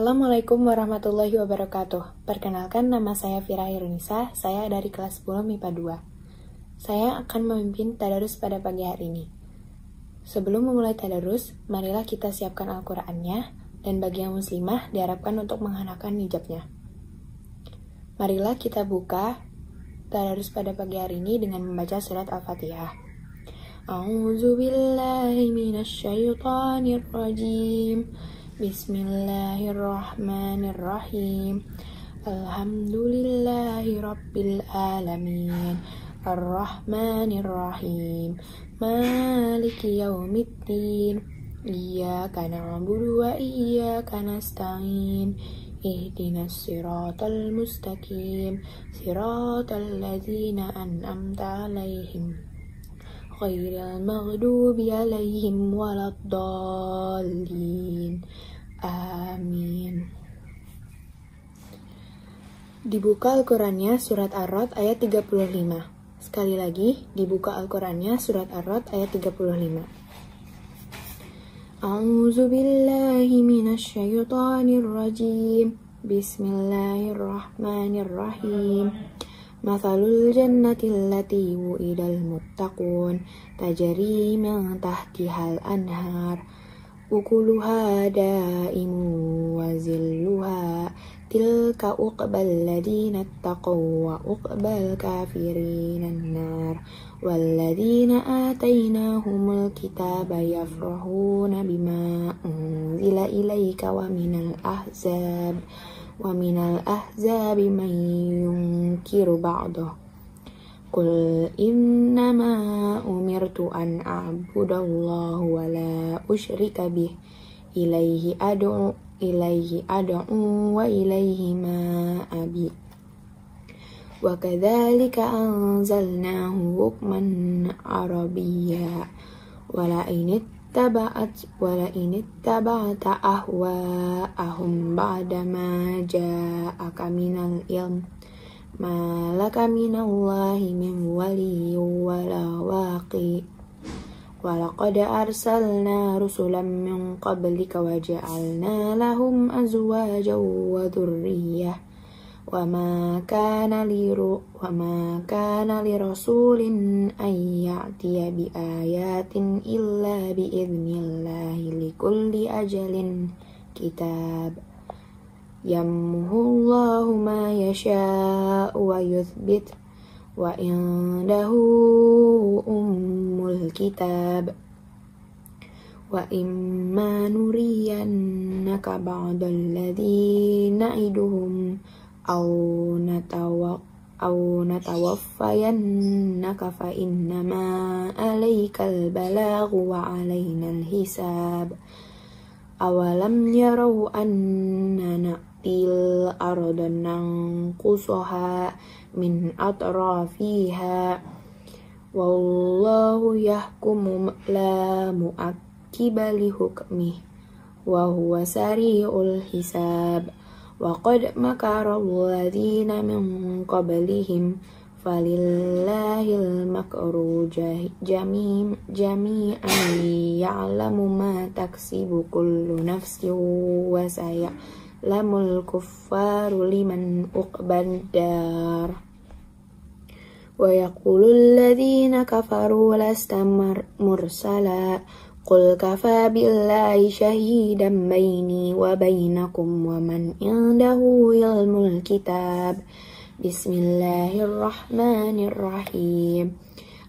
Assalamualaikum warahmatullahi wabarakatuh. Perkenalkan, nama saya Fira Irunisa, saya dari kelas 10 MIPA 2. Saya akan memimpin tadarus pada pagi hari ini. Sebelum memulai tadarus, marilah kita siapkan Al-Qur'annya, dan bagi yang muslimah diharapkan untuk mengenakan hijabnya. Marilah kita buka tadarus pada pagi hari ini dengan membaca surat Al-Fatihah. A'udzu billahi minasyaitonir rajim. Bismillahirrahmanirrahim. Alhamdulillahi rabbil alamin. Ar-Rahmanirrahim. Maliki yaumiddin. Iyyaka na'budu wa iyyaka nasta'in. Ihdinas siratal mustaqim. Siratal ladzina an'amta 'alaihim. Ghairil maghdubi 'alaihim waladdallin. Amin. Dibuka Al-Qur'annya surat Ar-Ra'd ayat 35. Sekali lagi, dibuka Al-Qur'annya surat Ar-Ra'd ayat 35. A'udzu billahi minasyaitonir rajim. Bismillahirrahmanirrahim. Mathalul jannati allati wu'idal muttaqun tajri min tahtihal anhar ukuluha da'imun wa zilluha tilka uqbal ladina attaqaw wa uqbal kafirinan nar walladina atainahumul kitaba yafrahuna bima unzila ilaika wa minal ahzabi man yunkiru ba'dah Qul innama umirtu an a'budallaha wa la usyrika bih ilaihi ad'u wa ilaihi ma'abi wa kadzalika anzalnahu hukman arabiyya wa la ittaba'ta ahwa'ahum ba'da ma ja'aka minal ilm ma laka minallahi min waliyyin wala waqi wa laqad arsalna rusulan min qablika wa ja'alna lahum azwajan wa dhurriyyah wa ma kana lirasulin an ya'tiya bi ayatin illa bi idnillahi likulli ajalin kitab yamhullahu ma yasha'u wa yuthbit wa indahu ummul kitab wa imma nuriyannaka ba'dal ladzi na'iduhum aw natawaffayannaka fa innama alaikal balaghu wa alainal hisab awalam yarau annana til arda nanqusuha min atrafiha wallahu yahkumu la mu'aqqiba li hukmih wa huwa sari'ul hisab wa qad makara alladhina min qablihim falillahil makru jami'an ya'lamu ma taksibu kullu nafsin wa saya'lamul kuffaru liman uqbad dar wa yaqulul ladzina kafaru lasta mursala qul kafa billahi shahidan baini wa bainakum wa man indahu ilmul kitab Bismillahirrahmanirrahim.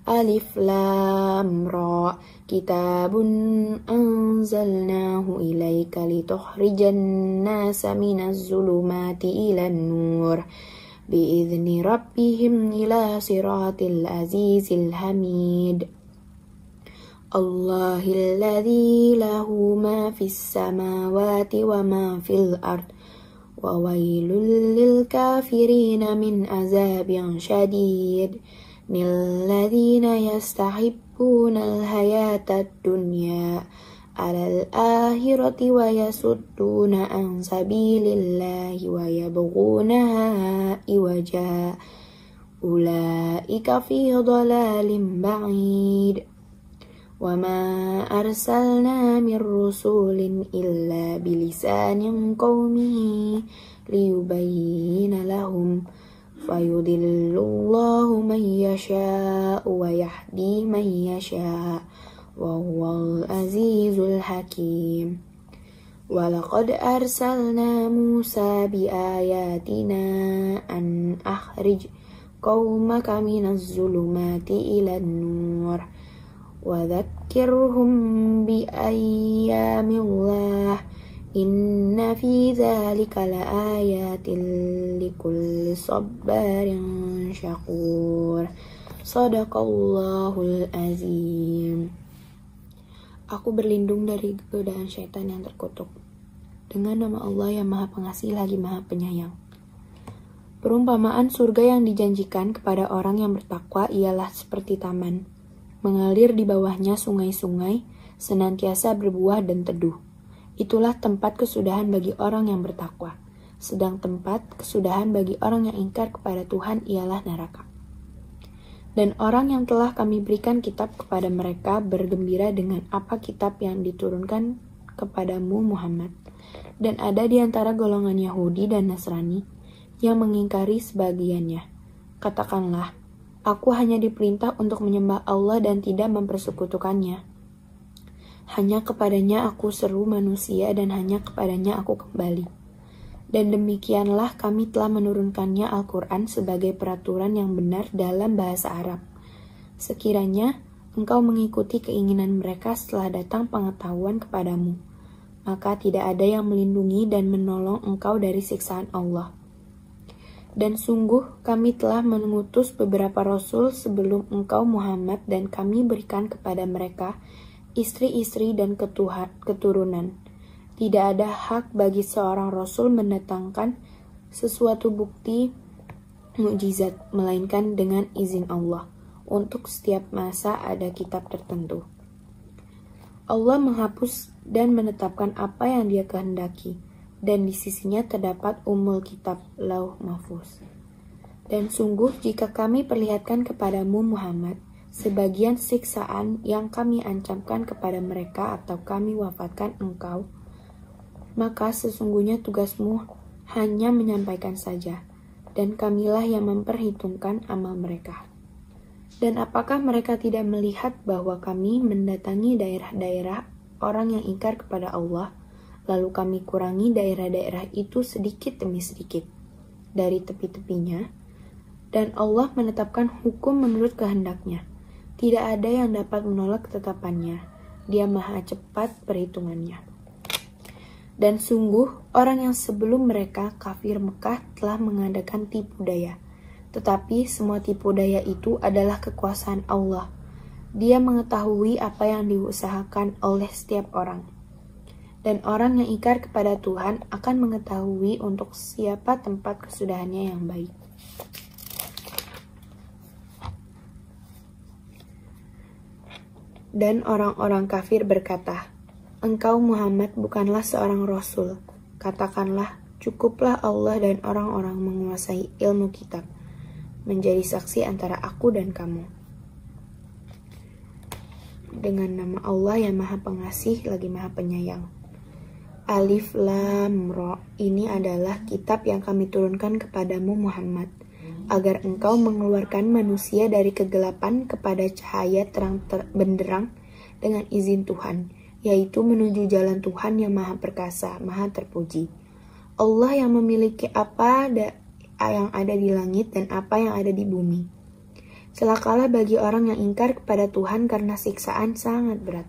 Alif lam ra. Kitabun anzalnahu ilaika litukhrijan nasa minaz zulumati ilan nur biizni rabbihim ila siratil azizil hamid. Allahilladzi lahu ma fis samawati wa ma fil ard. Wa wailul lil kafirina min azabin syadid lilladzina yastahibbuna al-hayata ad-dunya 'alal akhirati wa yasudduna an sabilillahi wa yabghunaha iwaja ulaika fi dhalalin ba'id وَمَا أَرْسَلْنَا مِنْ رُسُولٍ إِلَّا بِلِسَانِ قَوْمِهِ لِيُبَيِّنَ لَهُمْ فَيُضِلُّ اللَّهُ مَنْ يَشَاءُ وَيَهْدِي مَنْ يَشَاءُ وَهُوَ الْعَزِيزُ الْحَكِيمُ وَلَقَدْ أَرْسَلْنَا مُوسَى بِآيَاتِنَا أَنْ أَخْرِجْ قَوْمَكَ مِنَ الظُّلُمَاتِ إِلَى النُّورِ وَذَكِّرْهُمْ بِأَيَّامِ اللَّهِ إِنَّ فِي ذَلِكَ لَآيَاتٍ لِكُلِّ صَبَّارٍ شَكُورٍ Shadaqallahul azim. Aku berlindung dari godaan syaitan yang terkutuk dengan nama Allah yang Maha Pengasih lagi Maha Penyayang. Perumpamaan surga yang dijanjikan kepada orang yang bertakwa ialah seperti taman. Mengalir di bawahnya sungai-sungai, senantiasa berbuah dan teduh. Itulah tempat kesudahan bagi orang yang bertakwa. Sedang tempat kesudahan bagi orang yang ingkar kepada Tuhan ialah neraka. Dan orang yang telah kami berikan kitab kepada mereka bergembira dengan apa kitab yang diturunkan kepadamu Muhammad. Dan ada di antara golongan Yahudi dan Nasrani yang mengingkari sebagiannya. Katakanlah, aku hanya diperintah untuk menyembah Allah dan tidak mempersekutukannya. Hanya kepadanya aku seru manusia dan hanya kepadanya aku kembali. Dan demikianlah kami telah menurunkannya Al-Quran sebagai peraturan yang benar dalam bahasa Arab. Sekiranya engkau mengikuti keinginan mereka setelah datang pengetahuan kepadamu, maka tidak ada yang melindungi dan menolong engkau dari siksaan Allah. Dan sungguh kami telah mengutus beberapa rasul sebelum engkau Muhammad dan kami berikan kepada mereka istri-istri dan keturunan. Tidak ada hak bagi seorang rasul mendatangkan sesuatu bukti mukjizat, melainkan dengan izin Allah. Untuk setiap masa ada kitab tertentu. Allah menghapus dan menetapkan apa yang Dia kehendaki, dan di sisinya terdapat Ummul Kitab Lauh Mahfuz. Dan sungguh jika kami perlihatkan kepadamu Muhammad sebagian siksaan yang kami ancamkan kepada mereka atau kami wafatkan engkau, maka sesungguhnya tugasmu hanya menyampaikan saja, dan kamilah yang memperhitungkan amal mereka. Dan apakah mereka tidak melihat bahwa kami mendatangi daerah-daerah orang yang ingkar kepada Allah, lalu kami kurangi daerah-daerah itu sedikit demi sedikit dari tepi-tepinya, dan Allah menetapkan hukum menurut kehendaknya. Tidak ada yang dapat menolak ketetapannya. Dia maha cepat perhitungannya. Dan sungguh orang yang sebelum mereka kafir Mekah telah mengadakan tipu daya. Tetapi semua tipu daya itu adalah kekuasaan Allah. Dia mengetahui apa yang diusahakan oleh setiap orang. Dan orang yang ingkar kepada Tuhan akan mengetahui untuk siapa tempat kesudahannya yang baik. Dan orang-orang kafir berkata, engkau Muhammad bukanlah seorang rasul. Katakanlah, cukuplah Allah dan orang-orang menguasai ilmu kitab menjadi saksi antara aku dan kamu. Dengan nama Allah yang Maha Pengasih lagi Maha Penyayang. Alif Lam Ra, ini adalah kitab yang kami turunkan kepadamu Muhammad, agar engkau mengeluarkan manusia dari kegelapan kepada cahaya terang benderang dengan izin Tuhan, yaitu menuju jalan Tuhan yang Maha Perkasa, Maha Terpuji. Allah yang memiliki apa yang ada di langit dan apa yang ada di bumi. Celakalah bagi orang yang ingkar kepada Tuhan karena siksaan sangat berat,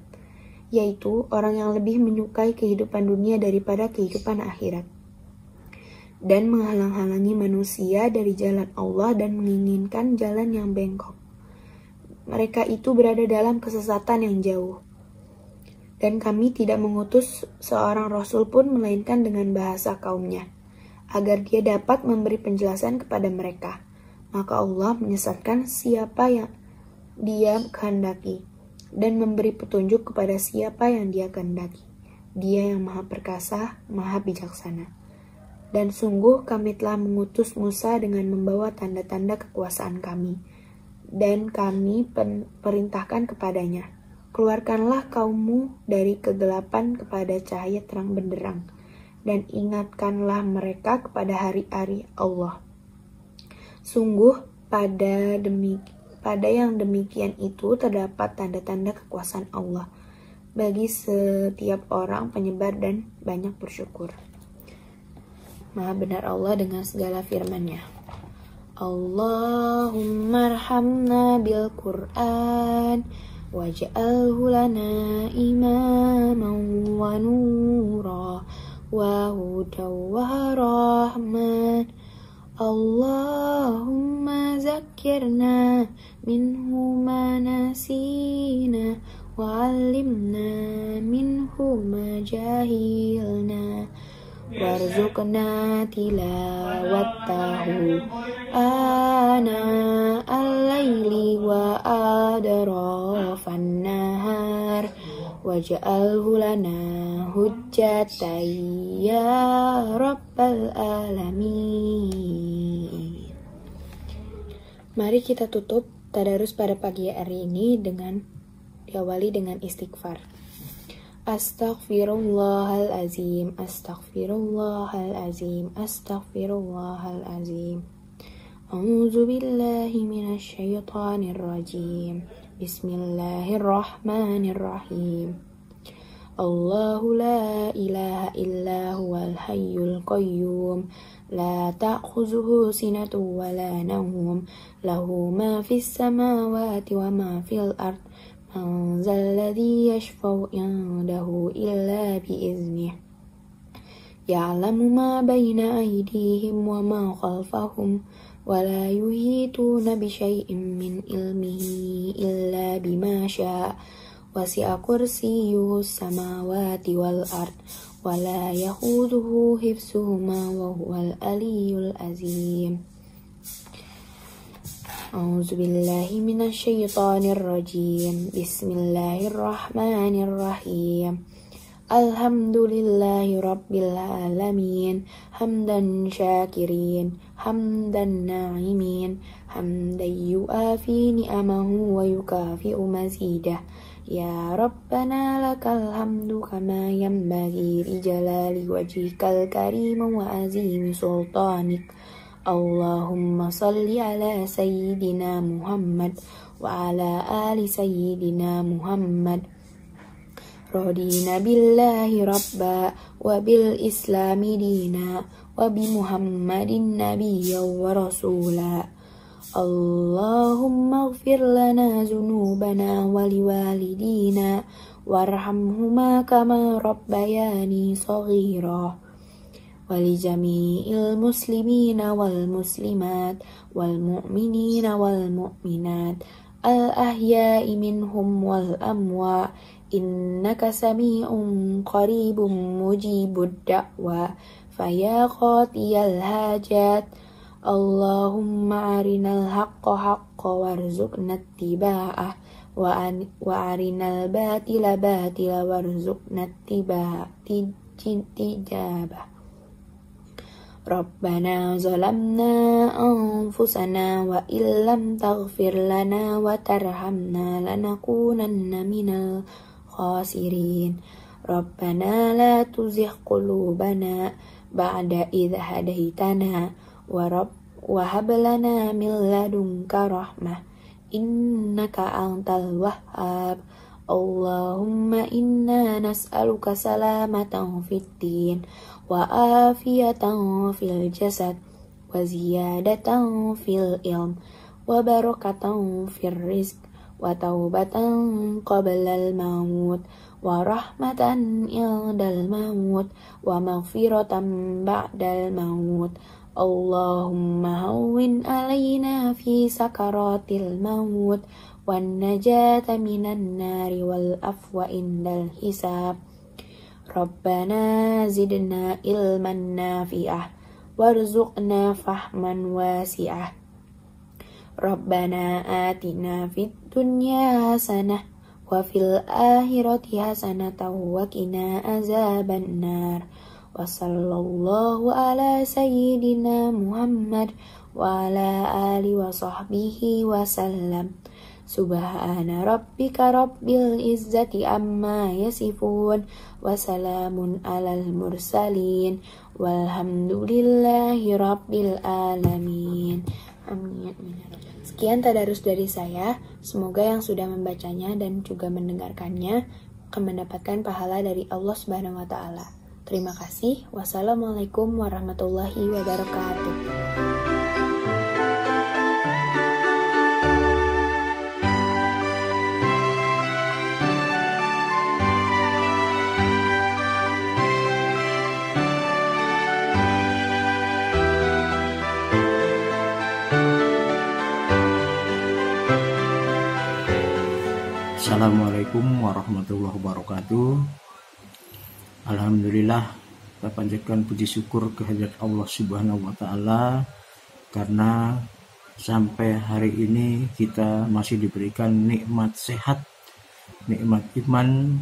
yaitu orang yang lebih menyukai kehidupan dunia daripada kehidupan akhirat, dan menghalang-halangi manusia dari jalan Allah dan menginginkan jalan yang bengkok. Mereka itu berada dalam kesesatan yang jauh. Dan kami tidak mengutus seorang rasul pun melainkan dengan bahasa kaumnya, agar dia dapat memberi penjelasan kepada mereka. Maka Allah menyesatkan siapa yang Dia kehendaki, dan memberi petunjuk kepada siapa yang Dia kehendaki. Dia yang Maha Perkasa, Maha Bijaksana. Dan sungguh kami telah mengutus Musa dengan membawa tanda-tanda kekuasaan kami, dan kami perintahkan kepadanya Keluarkanlah kaummu dari kegelapan kepada cahaya terang benderang, dan ingatkanlah mereka kepada hari-hari Allah. Sungguh pada yang demikian itu terdapat tanda-tanda kekuasaan Allah bagi setiap orang penyebar dan banyak bersyukur. Maha benar Allah dengan segala firman-Nya. Allahumma arhamna bil Qur'an waj'alhu lana imaman wa nura wa hudaw wa rahman. Allahumma zakkirna minhu ma nasina wa 'allimna minhu ma jahilna warzuqna tilawatahu ana al-laili wa adrafan nahar waj'alhu lana hujjatan ya rabbal alamin. Mari kita tutup tadarus pada pagi hari ini dengan diawali dengan istighfar. Astaghfirullahalazim, astaghfirullahalazim, astaghfirullahalazim. A'udzu billahi minasyaitonir rajim. Bismillahirrahmanirrahim. Allahu la ilaha illa huwal hayyul qayyum. La ta'khuzuhu sinatun wa la nawm. Lahu ma fis samawati wa ma fil ard. Man zalladhi yashfa'u indahu illa bi'iznih. Ya'lamu ma bayna aydihim wa ma khalfahum wa la yuhituna bi syai'in min ilmihi illa bima syaa. Wasi'a kursiyyuhu samawati wal ard wa la yahuduhu hifzuhuma wa huwal aliyyul azim. A'udzu billahi minasyaitonir rajim. Bismillahirrahmanirrahim. Alhamdulillahi rabbil alamin. Hamdan syakirin, hamdan na'imin, hamdan yu'afi ni'amahu wa yukafi'u mazidah. Ya Rabbana lakal hamdu kama yanbaghi li jalali wajhikal karim wa azimi sultanik. Allahumma salli ala sayyidina Muhammad wa ala ali sayyidina Muhammad. Radina billahi rabba wa bil islami dina wa bi Muhammadin nabiyya wa rasula. Allahumma ighfir lana zunubana wa liwalidina warhamhuma kama rabbayani saghira. Walijami'il muslimina wal muslimat wal mu'minina wal mu'minat al ahya'i minhum wal amwa innaka sami'un qaribun mujibud da'wa faya qatiyal hajat. Allahumma arinal haqqa haqqa warzuqna ittiba'ah wa arinal batila batila warzuqna ittiba'ah. Rabbana zalamna anfusana wa illam taghfir lana wa tarhamna lanakunanna minal khasirin. Rabbana la tuzigh qulubana ba'da idh hadaitana wa hab lana min ladunka rahmah innaka antal wahhab. Allahumma inna nas'aluka salamatan fid din wa afiyatan fil jasad wa ziyadatan fil ilm wa barakatan fil rizq wa taubatan qablal maut wa rahmatan indal maut wa maghfiratan ba'dal maut. Allahumma hawwin alaina fi sakaratil maut wan najata minan nari wal afwa indal hisab. Rabbana zidna ilman nafi'ah warzuqna fahman wasi'ah. Rabbana atina fid dunya hasanah wa fil akhirati hasanatan wa qina azaban nar. Wa sallallahu ala sayyidina Muhammad wa ala alihi wa sahbihi wa sallam. Subhana rabbika rabbil izzati amma yasifun. Wassalamun alal mursalin. Walhamdulillahi rabbil alamin. Amin. Sekian tadarus dari saya. Semoga yang sudah membacanya dan juga mendengarkannya akan mendapatkan pahala dari Allah Subhanahu wa taala. Terima kasih. Wassalamualaikum warahmatullahi wabarakatuh. Assalamualaikum warahmatullahi wabarakatuh. Alhamdulillah, kita panjatkan puji syukur kehadirat Allah Subhanahu wa taala karena sampai hari ini kita masih diberikan nikmat sehat, nikmat iman,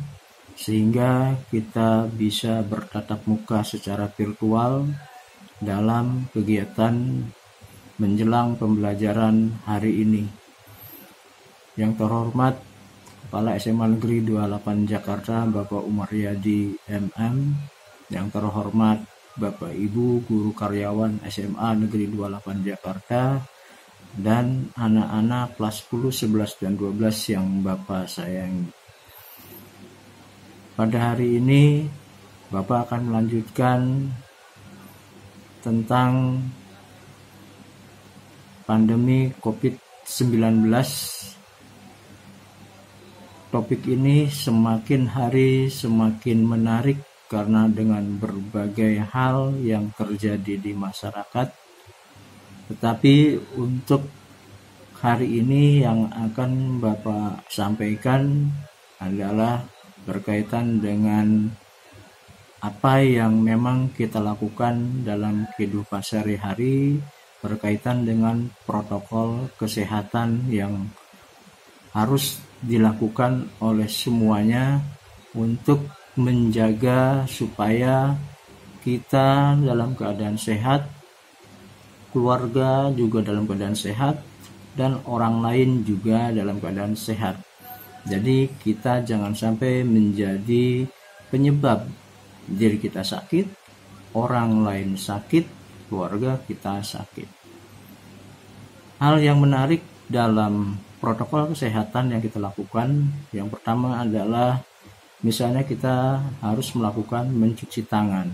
sehingga kita bisa bertatap muka secara virtual dalam kegiatan menjelang pembelajaran hari ini. Yang terhormat Kepala SMA Negeri 28 Jakarta, Bapak Umar Yadi MM. Yang terhormat Bapak Ibu Guru Karyawan SMA Negeri 28 Jakarta, dan anak-anak kelas 10, 11, dan 12 yang Bapak sayangi. Pada hari ini Bapak akan melanjutkan tentang pandemi COVID-19. Topik ini semakin hari semakin menarik karena dengan berbagai hal yang terjadi di masyarakat. Tetapi untuk hari ini yang akan Bapak sampaikan adalah berkaitan dengan apa yang memang kita lakukan dalam kehidupan sehari-hari berkaitan dengan protokol kesehatan yang harus dilakukan oleh semuanya untuk menjaga supaya kita dalam keadaan sehat, keluarga juga dalam keadaan sehat, dan orang lain juga dalam keadaan sehat. Jadi kita jangan sampai menjadi penyebab diri kita sakit, orang lain sakit, keluarga kita sakit. Hal yang menarik dalam protokol kesehatan yang kita lakukan, yang pertama adalah misalnya kita harus melakukan mencuci tangan.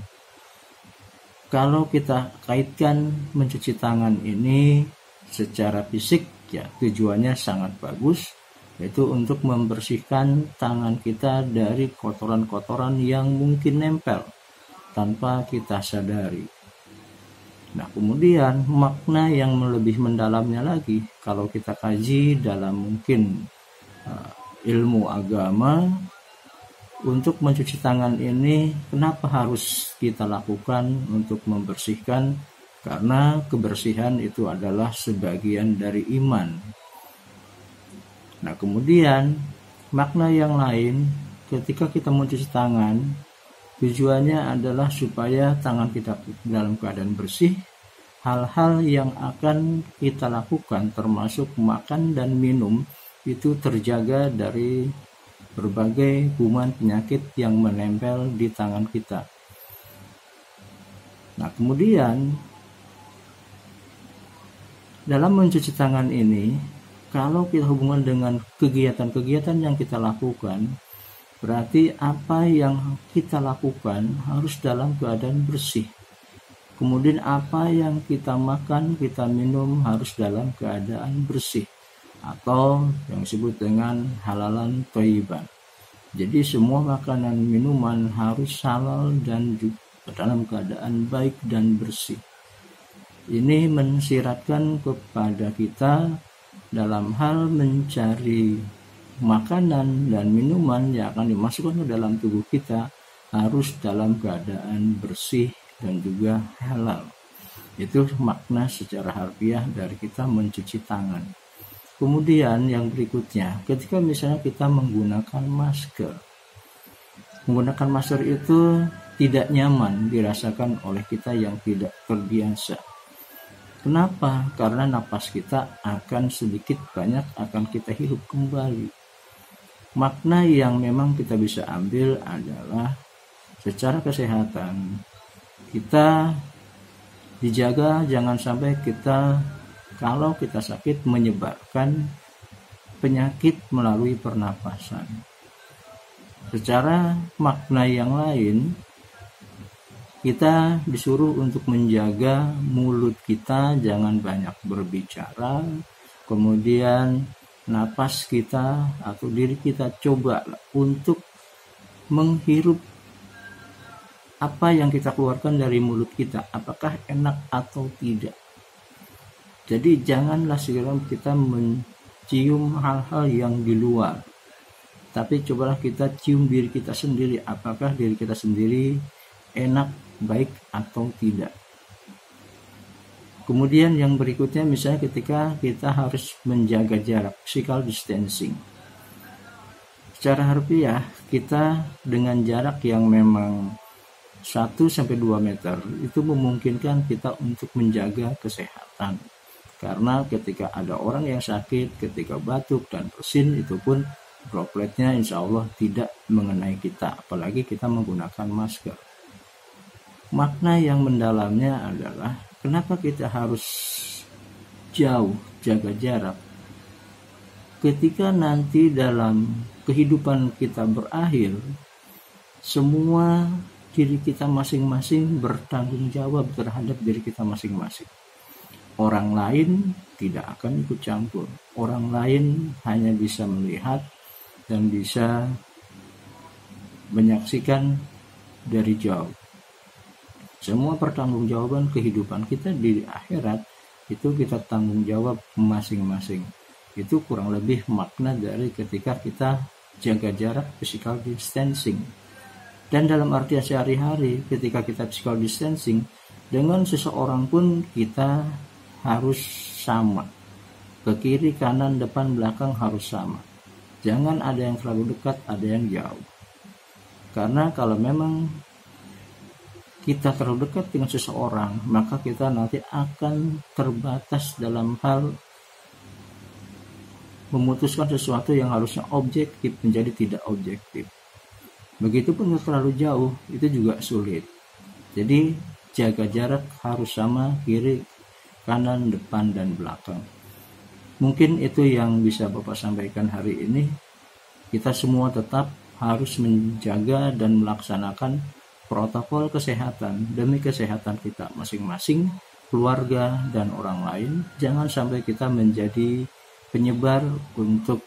Kalau kita kaitkan mencuci tangan ini secara fisik, ya tujuannya sangat bagus, yaitu untuk membersihkan tangan kita dari kotoran-kotoran yang mungkin nempel tanpa kita sadari. Nah, kemudian makna yang lebih mendalamnya lagi, kalau kita kaji dalam mungkin ilmu agama, untuk mencuci tangan ini kenapa harus kita lakukan untuk membersihkan? Karena kebersihan itu adalah sebagian dari iman. Nah, kemudian makna yang lain, ketika kita mencuci tangan, tujuannya adalah supaya tangan kita dalam keadaan bersih. Hal-hal yang akan kita lakukan termasuk makan dan minum itu terjaga dari berbagai kuman penyakit yang menempel di tangan kita. Nah, kemudian dalam mencuci tangan ini, kalau kita hubungan dengan kegiatan-kegiatan yang kita lakukan, berarti apa yang kita lakukan harus dalam keadaan bersih. Kemudian apa yang kita makan, kita minum harus dalam keadaan bersih, atau yang disebut dengan halalan thayyiban. Jadi semua makanan minuman harus halal dan juga dalam keadaan baik dan bersih. Ini mensiratkan kepada kita dalam hal mencari makanan dan minuman yang akan dimasukkan ke dalam tubuh kita harus dalam keadaan bersih dan juga halal. Itu makna secara harfiah dari kita mencuci tangan. Kemudian yang berikutnya, ketika misalnya kita menggunakan masker. Menggunakan masker itu tidak nyaman dirasakan oleh kita yang tidak terbiasa. Kenapa? Karena napas kita akan sedikit banyak akan kita hirup kembali. Makna yang memang kita bisa ambil adalah secara kesehatan kita dijaga, jangan sampai kita kalau kita sakit menyebarkan penyakit melalui pernapasan. Secara makna yang lain, kita disuruh untuk menjaga mulut kita jangan banyak berbicara, kemudian napas kita atau diri kita coba untuk menghirup apa yang kita keluarkan dari mulut kita, apakah enak atau tidak. Jadi janganlah segera kita mencium hal-hal yang di luar, tapi cobalah kita cium diri kita sendiri, apakah diri kita sendiri enak, baik atau tidak. Kemudian yang berikutnya misalnya ketika kita harus menjaga jarak, physical distancing. Secara harfiah kita dengan jarak yang memang 1-2 meter itu memungkinkan kita untuk menjaga kesehatan. Karena ketika ada orang yang sakit, ketika batuk dan bersin, itu pun dropletnya insya Allah tidak mengenai kita, apalagi kita menggunakan masker. Makna yang mendalamnya adalah kenapa kita harus jauh jaga jarak. Ketika nanti dalam kehidupan kita berakhir, semua diri kita masing-masing bertanggung jawab terhadap diri kita masing-masing. Orang lain tidak akan ikut campur. Orang lain hanya bisa melihat dan bisa menyaksikan dari jauh. Semua pertanggungjawaban kehidupan kita di akhirat itu kita tanggung jawab masing-masing. Itu kurang lebih makna dari ketika kita jaga jarak, physical distancing. Dan dalam arti sehari-hari ketika kita physical distancing dengan seseorang pun kita harus sama. Ke kiri, kanan, depan, belakang harus sama. Jangan ada yang terlalu dekat, ada yang jauh. Karena kalau memang kita terlalu dekat dengan seseorang, maka kita nanti akan terbatas dalam hal memutuskan sesuatu yang harusnya objektif menjadi tidak objektif. Begitupun terlalu jauh, itu juga sulit. Jadi jaga jarak harus sama, kiri, kanan, depan, dan belakang. Mungkin itu yang bisa Bapak sampaikan hari ini. Kita semua tetap harus menjaga dan melaksanakan protokol kesehatan demi kesehatan kita masing-masing, keluarga, dan orang lain. Jangan sampai kita menjadi penyebar untuk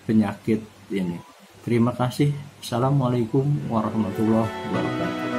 penyakit ini. Terima kasih. Assalamualaikum warahmatullahi wabarakatuh.